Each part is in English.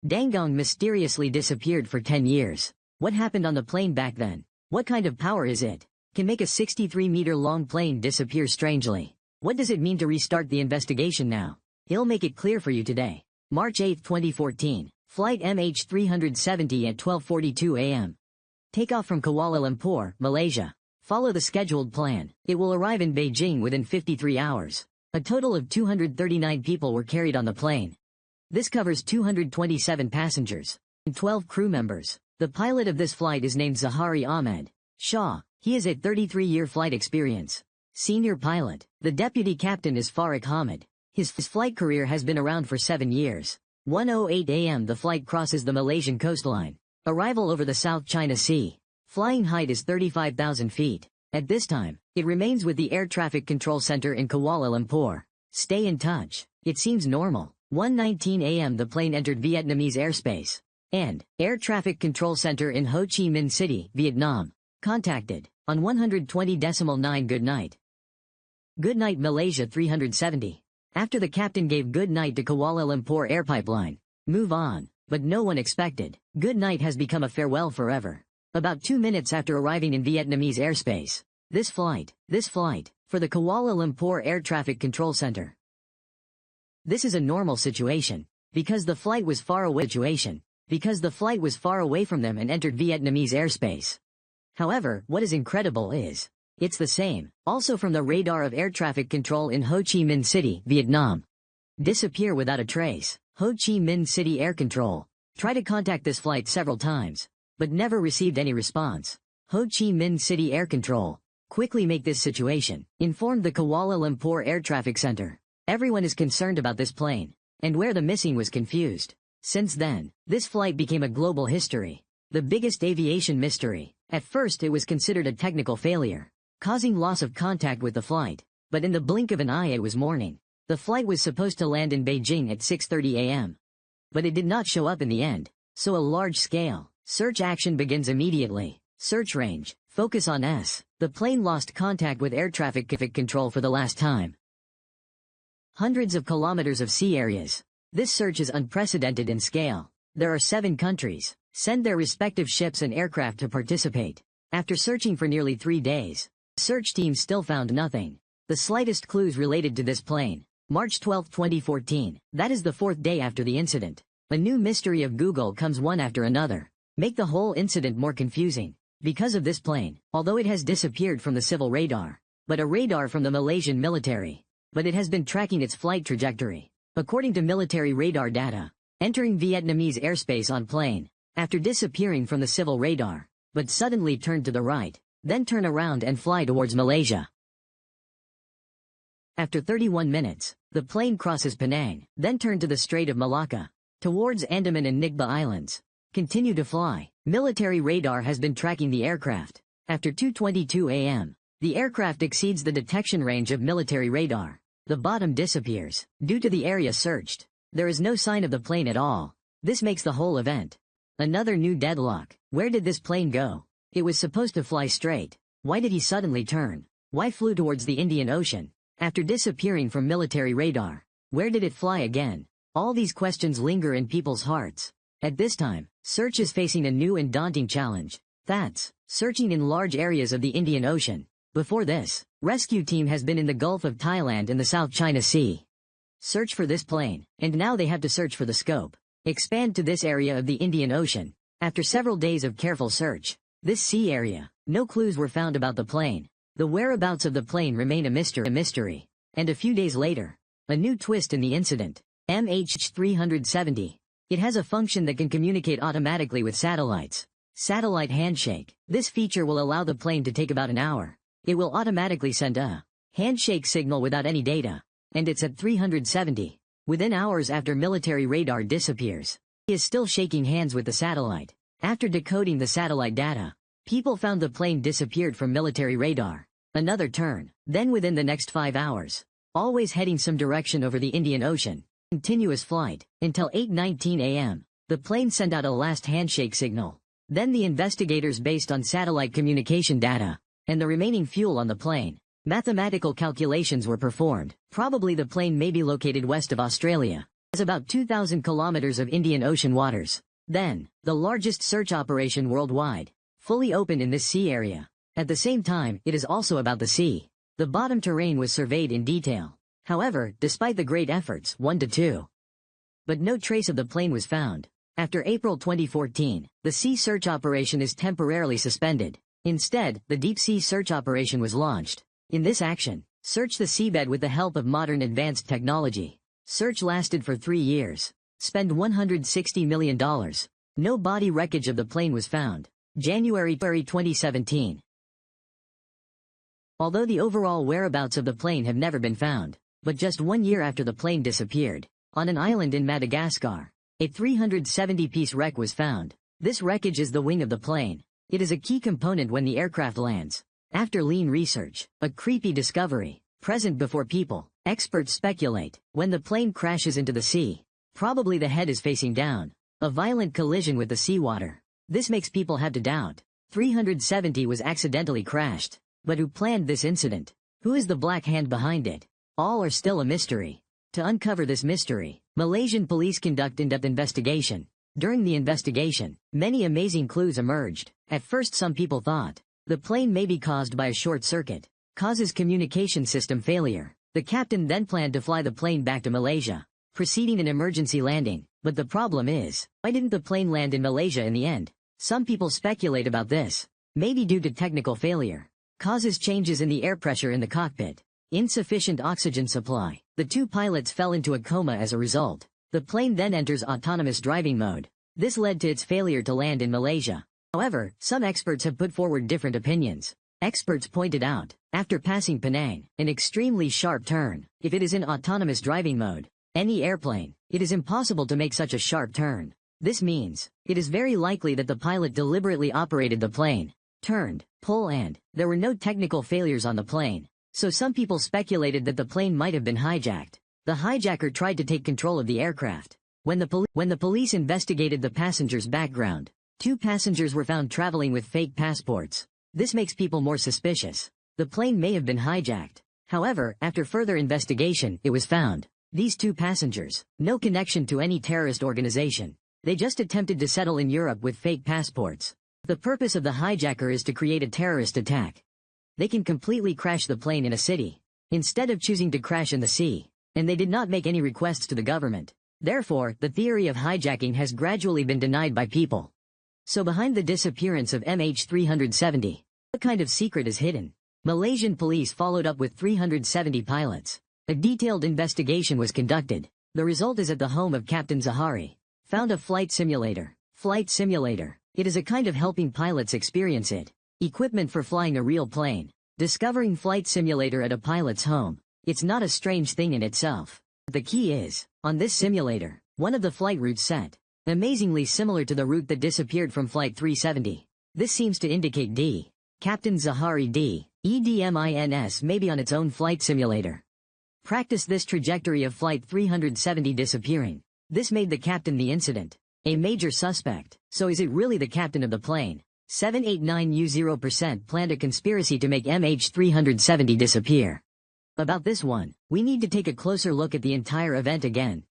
Dangong mysteriously disappeared for 10 years. What happened on the plane back then? What kind of power is it? Can make a 63-meter-long plane disappear strangely. What does it mean to restart the investigation now? He'll make it clear for you today. March 8, 2014. Flight MH370 at 12:42 a.m. Takeoff from Kuala Lumpur, Malaysia. Follow the scheduled plan. It will arrive in Beijing within 53 hours. A total of 239 people were carried on the plane. This covers 227 passengers and 12 crew members. The pilot of this flight is named Zahari Ahmed Shah. He has a 33-year flight experience. Senior pilot. The deputy captain is Farooq Hamid. His flight career has been around for 7 years. 1:08 a.m. the flight crosses the Malaysian coastline. Arrival over the South China Sea. Flying height is 35,000 feet. At this time, it remains with the Air Traffic Control Center in Kuala Lumpur. Stay in touch. It seems normal. 1:19 a.m. the plane entered Vietnamese airspace. And Air Traffic Control Center in Ho Chi Minh City, Vietnam. Contacted on 120.9 good night. Good night Malaysia 370. After the captain gave good night to Kuala Lumpur Air Pipeline. Move on. But no one expected. Good night has become a farewell forever. About 2 minutes after arriving in Vietnamese airspace. This flight, for the Kuala Lumpur Air Traffic Control Center. This is a normal situation. Because the flight was far away from them and entered Vietnamese airspace. However, what is incredible is, it's the same, also from the radar of air traffic control in Ho Chi Minh City, Vietnam. Disappear without a trace. Ho Chi Minh City Air Control. Try to contact this flight several times, but never received any response. Ho Chi Minh City Air Control. Quickly make this situation. Informed the Kuala Lumpur Air Traffic Center. Everyone is concerned about this plane, and where the missing was confused. Since then, this flight became a global history. The biggest aviation mystery. At first it was considered a technical failure, causing loss of contact with the flight, but in the blink of an eye it was morning. The flight was supposed to land in Beijing at 6:30 a.m. But it did not show up in the end, so a large-scale search action begins immediately. Search range, focus on S. The plane lost contact with air traffic control for the last time. Hundreds of kilometers of sea areas. This search is unprecedented in scale. There are 7 countries. Send their respective ships and aircraft to participate. After searching for nearly 3 days, search teams still found nothing. The slightest clues related to this plane. March 12, 2014. That is the 4th day after the incident. A new mystery of Google comes one after another. Make the whole incident more confusing. Because of this plane, although it has disappeared from the civil radar, but a radar from the Malaysian military. But it has been tracking its flight trajectory. According to military radar data, entering Vietnamese airspace on plane, after disappearing from the civil radar, but suddenly turned to the right, then turn around and fly towards Malaysia. After 31 minutes, the plane crosses Penang, then turn to the Strait of Malacca, towards Andaman and Nicobar Islands. Continue to fly. Military radar has been tracking the aircraft. After 2:22 a.m., the aircraft exceeds the detection range of military radar. The bottom disappears. Due to the area searched, there is no sign of the plane at all. This makes the whole event another new deadlock. Where did this plane go? It was supposed to fly straight. Why did he suddenly turn? Why flew towards the Indian Ocean? After disappearing from military radar, where did it fly again? All these questions linger in people's hearts. At this time, search is facing a new and daunting challenge. That's searching in large areas of the Indian Ocean. Before this, rescue team has been in the Gulf of Thailand and the South China Sea. Search for this plane, and now they have to search for the scope. Expand to this area of the Indian Ocean. After several days of careful search, this sea area, no clues were found about the plane. The whereabouts of the plane remain a mystery. And a few days later, a new twist in the incident. MH370. It has a function that can communicate automatically with satellites. Satellite handshake. This feature will allow the plane to take about an hour. It will automatically send a handshake signal without any data. And it's at 370. Within hours after military radar disappears. He is still shaking hands with the satellite. After decoding the satellite data, people found the plane disappeared from military radar. Another turn. Then within the next 5 hours, always heading some direction over the Indian Ocean. Continuous flight. Until 8:19 a.m. The plane sent out a last handshake signal. Then the investigators, based on satellite communication data and the remaining fuel on the plane, mathematical calculations were performed. Probably the plane may be located west of Australia. about 2,000 kilometers of Indian Ocean waters. Then, the largest search operation worldwide, fully opened in this sea area. At the same time, it is also about the sea. The bottom terrain was surveyed in detail. However, despite the great efforts, 1 to 2. But no trace of the plane was found. After April 2014, the sea search operation is temporarily suspended. Instead, the deep sea search operation was launched. In this action, search the seabed with the help of modern advanced technology. Search lasted for 3 years. Spend $160 million. No body wreckage of the plane was found. January 2017. Although the overall whereabouts of the plane have never been found, but just 1 year after the plane disappeared, on an island in Madagascar, a 370-piece wreck was found. This wreckage is the wing of the plane. It is a key component when the aircraft lands. After lean research, a creepy discovery, present before people, experts speculate, when the plane crashes into the sea, probably the head is facing down. A violent collision with the seawater. This makes people have to doubt. 370 was accidentally crashed. But who planned this incident? Who is the black hand behind it? All are still a mystery. To uncover this mystery, Malaysian police conduct in-depth investigation. During the investigation, many amazing clues emerged. At first some people thought, the plane may be caused by a short circuit, causes communication system failure. The captain then planned to fly the plane back to Malaysia, proceeding an emergency landing. But the problem is, why didn't the plane land in Malaysia in the end? Some people speculate about this. Maybe due to technical failure. Causes changes in the air pressure in the cockpit. Insufficient oxygen supply. The 2 pilots fell into a coma as a result. The plane then enters autonomous driving mode. This led to its failure to land in Malaysia. However, some experts have put forward different opinions. Experts pointed out, after passing Penang, an extremely sharp turn, if it is in autonomous driving mode, any airplane, it is impossible to make such a sharp turn. This means, it is very likely that the pilot deliberately operated the plane, turned, pull and, there were no technical failures on the plane. So some people speculated that the plane might have been hijacked. The hijacker tried to take control of the aircraft. When the police investigated the passengers' background, 2 passengers were found traveling with fake passports. This makes people more suspicious. The plane may have been hijacked. However, after further investigation, it was found. These 2 passengers, no connection to any terrorist organization. They just attempted to settle in Europe with fake passports. The purpose of the hijacker is to create a terrorist attack. They can completely crash the plane in a city, instead of choosing to crash in the sea. And they did not make any requests to the government. Therefore, the theory of hijacking has gradually been denied by people. So behind the disappearance of MH370, what kind of secret is hidden? Malaysian police followed up with 370 pilots. A detailed investigation was conducted. The result is at the home of Captain Zahari. Found a flight simulator. Flight simulator. It is a kind of helping pilots experience it. Equipment for flying a real plane. Discovering flight simulator at a pilot's home. It's not a strange thing in itself. The key is, on this simulator, one of the flight routes set. Amazingly similar to the route that disappeared from Flight 370. This seems to indicate D. Captain Zahari D. EDMINS may be on its own flight simulator. Practice this trajectory of Flight 370 disappearing. This made the captain the incident. A major suspect. So is it really the captain of the plane? 789U0% planned a conspiracy to make MH370 disappear. About this one, we need to take a closer look at the entire event again.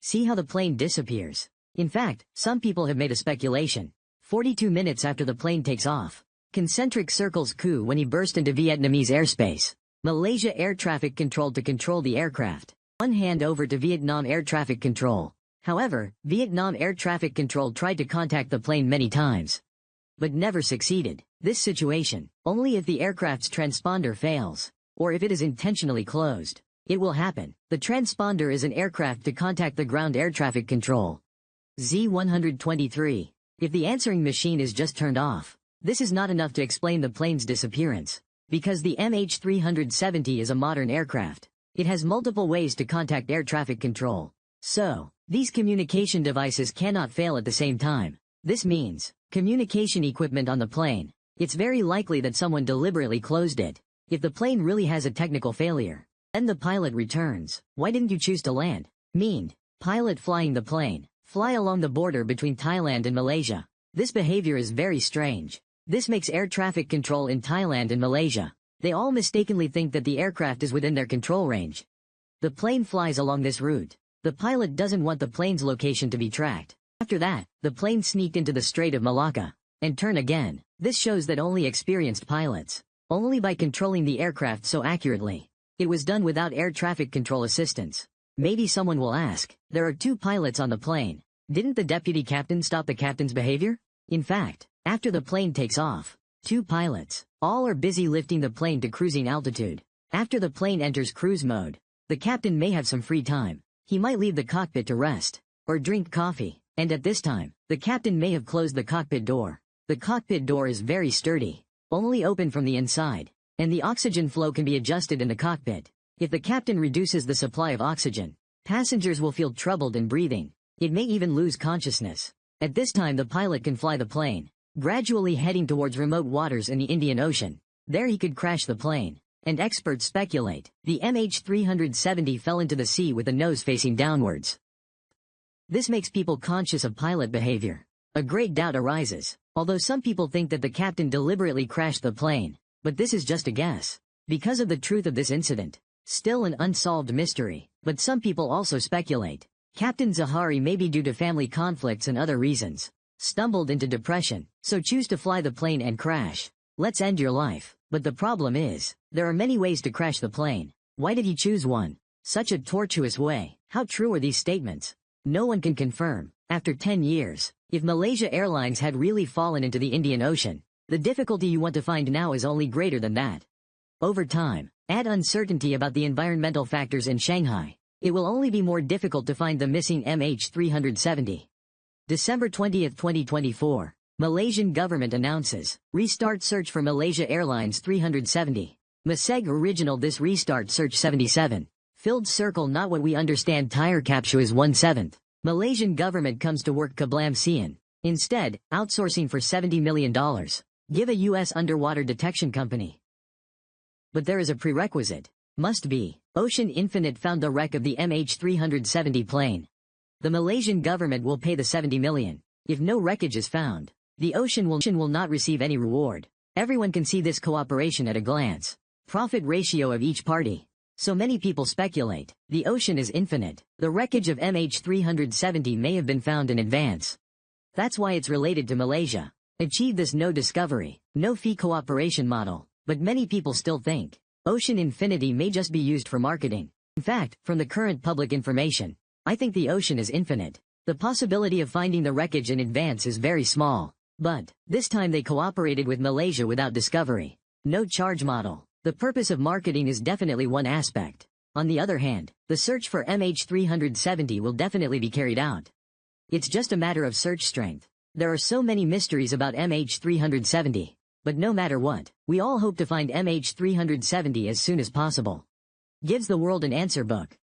See how the plane disappears. In fact, some people have made a speculation. 42 minutes after the plane takes off. Concentric circles coup when he burst into Vietnamese airspace. Malaysia air traffic control to control the aircraft. One hand over to Vietnam air traffic control. However, Vietnam air traffic control tried to contact the plane many times, but never succeeded. This situation, only if the aircraft's transponder fails, or if it is intentionally closed, it will happen. The transponder is an aircraft to contact the ground air traffic control. Z123. If the answering machine is just turned off, this is not enough to explain the plane's disappearance. Because the MH370 is a modern aircraft, it has multiple ways to contact air traffic control. So, these communication devices cannot fail at the same time. This means, communication equipment on the plane. It's very likely that someone deliberately closed it. If the plane really has a technical failure, then the pilot returns. Why didn't you choose to land? Pilot flying the plane. Fly along the border between Thailand and Malaysia. This behavior is very strange. This makes air traffic control in Thailand and Malaysia. They all mistakenly think that the aircraft is within their control range. The plane flies along this route. The pilot doesn't want the plane's location to be tracked. After that, the plane sneaked into the Strait of Malacca and turned again. This shows that only experienced pilots, only by controlling the aircraft so accurately. It was done without air traffic control assistance. Maybe someone will ask, there are 2 pilots on the plane. Didn't the deputy captain stop the captain's behavior? In fact, after the plane takes off, 2 pilots, all are busy lifting the plane to cruising altitude. After the plane enters cruise mode, the captain may have some free time. He might leave the cockpit to rest, or drink coffee, and at this time, the captain may have closed the cockpit door. The cockpit door is very sturdy, only open from the inside, and the oxygen flow can be adjusted in the cockpit. If the captain reduces the supply of oxygen, passengers will feel troubled in breathing. It may even lose consciousness. At this time the pilot can fly the plane, gradually heading towards remote waters in the Indian Ocean. There he could crash the plane. And experts speculate, the MH370 fell into the sea with the nose facing downwards. This makes people conscious of pilot behavior. A great doubt arises, although some people think that the captain deliberately crashed the plane, but this is just a guess. Because of the truth of this incident, still an unsolved mystery, but some people also speculate. Captain Zahari may be due to family conflicts and other reasons, stumbled into depression, so choose to fly the plane and crash. Let's end your life. But the problem is, there are many ways to crash the plane. Why did he choose one? Such a tortuous way. How true are these statements? No one can confirm. After 10 years, if Malaysia Airlines had really fallen into the Indian Ocean, the difficulty you want to find now is only greater than that. Over time, add uncertainty about the environmental factors in Shanghai. It will only be more difficult to find the missing MH370. December 20, 2024. Malaysian government announces, restart search for Malaysia Airlines 370. Maseg original this restart search 77. Filled circle not what we understand tire capsule is 1/7. Malaysian government comes to work Kablam Sian. Instead, outsourcing for $70 million. Give a U.S. underwater detection company. But there is a prerequisite. Must be. Ocean Infinite found the wreck of the MH370 plane. The Malaysian government will pay the $70 million. If no wreckage is found, the ocean will not receive any reward. Everyone can see this cooperation at a glance. Profit ratio of each party. So many people speculate, the ocean is infinite. The wreckage of MH370 may have been found in advance. That's why it's related to Malaysia. Achieve this no discovery, no fee cooperation model. But many people still think, ocean infinity may just be used for marketing. In fact, from the current public information, I think the ocean is infinite. The possibility of finding the wreckage in advance is very small. But, this time they cooperated with Malaysia without discovery. No charge model. The purpose of marketing is definitely one aspect. On the other hand, the search for MH370 will definitely be carried out. It's just a matter of search strength. There are so many mysteries about MH370. But no matter what, we all hope to find MH370 as soon as possible. Gives the world an answer book.